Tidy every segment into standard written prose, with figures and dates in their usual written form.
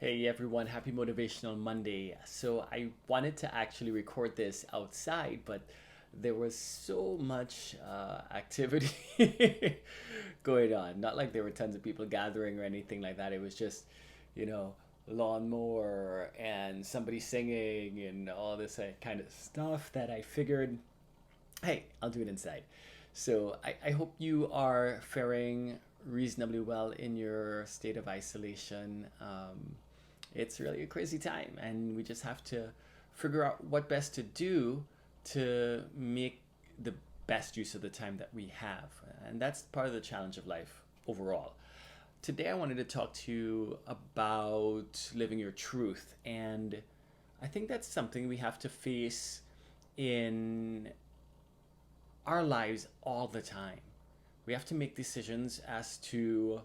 Hey everyone, happy Motivational Monday. So I wanted to actually record this outside, but there was so much activity going on. Not like there were tons of people gathering or anything like that. It was just, you know, lawnmower and somebody singing and all this kind of stuff that I figured, hey, I'll do it inside. So I hope you are faring reasonably well in your state of isolation. It's really a crazy time, and we just have to figure out what best to do to make the best use of the time that we have. And that's part of the challenge of life overall. Today, I wanted to talk to you about living your truth. And I think that's something we have to face in our lives all the time. We have to make decisions as to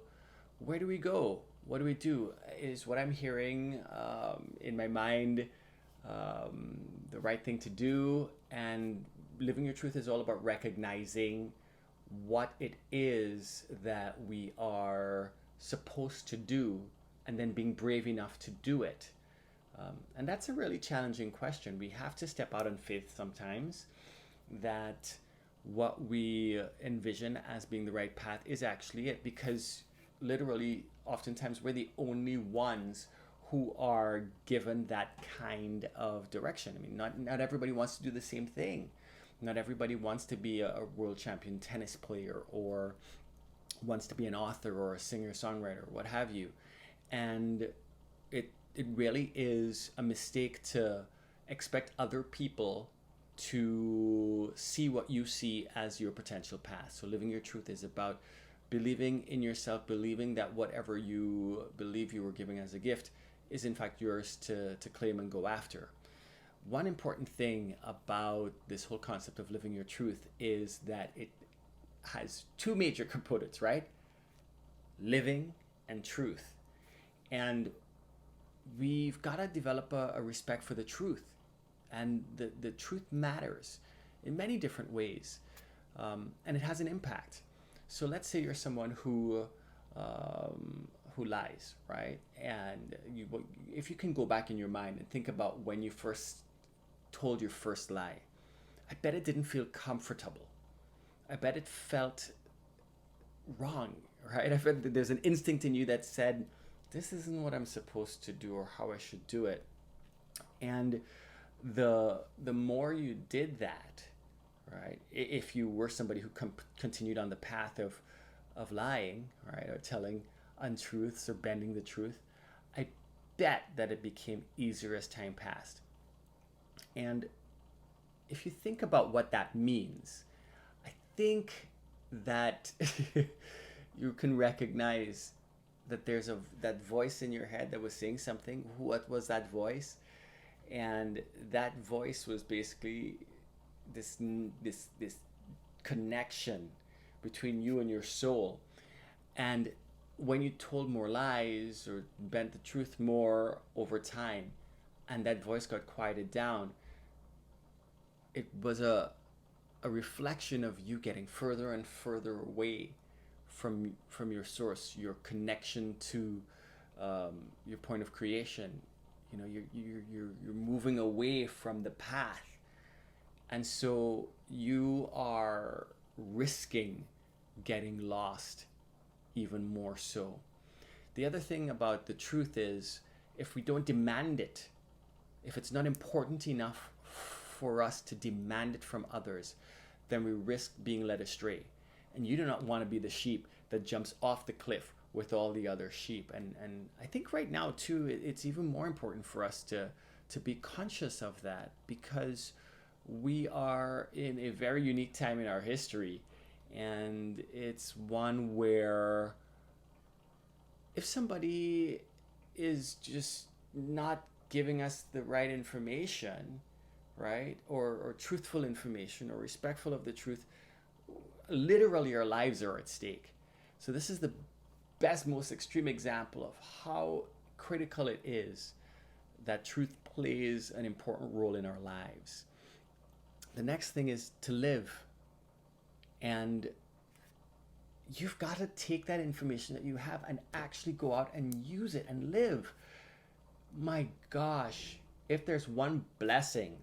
where do we go? What do we do? Is what I'm hearing in my mind the right thing to do? And living your truth is all about recognizing what it is that we are supposed to do and then being brave enough to do it. And that's a really challenging question. We have to step out on faith sometimes that what we envision as being the right path is actually it, because literally oftentimes we're the only ones who are given that kind of direction. I mean, not everybody wants to do the same thing. Not everybody wants to be a world champion tennis player or wants to be an author or a singer songwriter, what have you. And it really is a mistake to expect other people to see what you see as your potential path. So living your truth is about believing in yourself, believing that whatever you believe you were giving as a gift is in fact yours to claim and go after. One important thing about this whole concept of living your truth is that it has two major components, right? Living and truth. And we've got to develop a respect for the truth. And the truth matters in many different ways. And it has an impact. So let's say you're someone who lies, right? And if you can go back in your mind and think about when you first told your first lie, I bet it didn't feel comfortable. I bet it felt wrong, right? I bet that there's an instinct in you that said, this isn't what I'm supposed to do or how I should do it. And the more you did that, right? If you were somebody who continued on the path of lying, right, or telling untruths or bending the truth, I bet that it became easier as time passed. And if you think about what that means, I think that you can recognize that there's that voice in your head that was saying something. What was that voice? And that voice was basically this connection between you and your soul. And when you told more lies or bent the truth more over time, and that voice got quieted down, it was a reflection of you getting further and further away from your source, your connection to your point of creation. You know, you're moving away from the path, and so you are risking getting lost even more so. The other thing about the truth is, if we don't demand it, if it's not important enough for us to demand it from others, then we risk being led astray. And you do not want to be the sheep that jumps off the cliff with all the other sheep. And I think right now too, it's even more important for us to be conscious of that, because we are in a very unique time in our history. And it's one where if somebody is just not giving us the right information, right, or truthful information or respectful of the truth, literally our lives are at stake. So this is the best, most extreme example of how critical it is that truth plays an important role in our lives. The next thing is to live. And you've got to take that information that you have and actually go out and use it and live. my gosh, if there's one blessing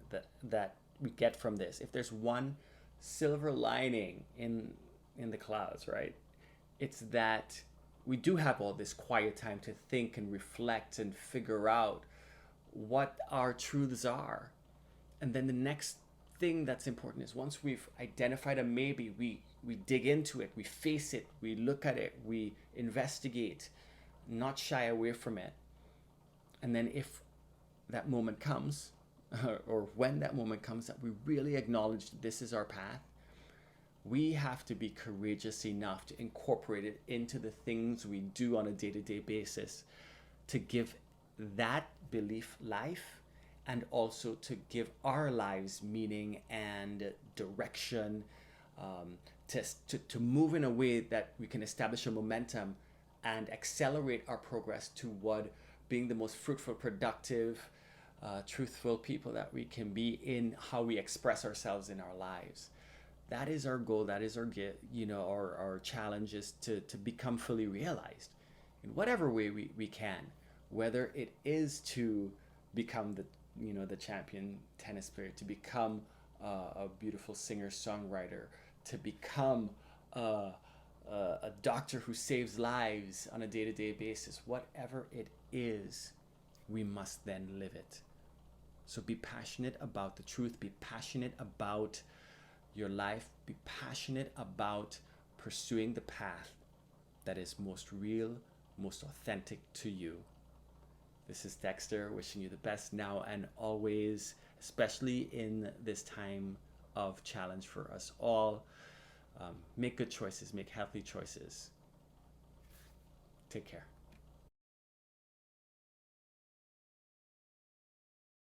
that we get from this, if there's one silver lining in the clouds, right? It's that we do have all this quiet time to think and reflect and figure out what our truths are. And then the next thing that's important is once we've identified a maybe, we dig into it, we face it, we look at it, we investigate, not shy away from it. And then if that moment comes, or when that moment comes that we really acknowledge that this is our path, we have to be courageous enough to incorporate it into the things we do on a day-to-day basis to give that belief life, and also to give our lives meaning and direction, to move in a way that we can establish a momentum and accelerate our progress toward being the most fruitful, productive, truthful people that we can be in how we express ourselves in our lives. That is our goal. That is our our challenge is to become fully realized in whatever way we can, whether it is to become the champion tennis player, to become a beautiful singer songwriter, to become a doctor who saves lives on a day-to-day basis. Whatever it is, we must then live it. So be passionate about the truth, be passionate about your life, be passionate about pursuing the path that is most real, most authentic to you. This is Dexter wishing you the best now and always, especially in this time of challenge for us all. Make good choices, make healthy choices. Take care.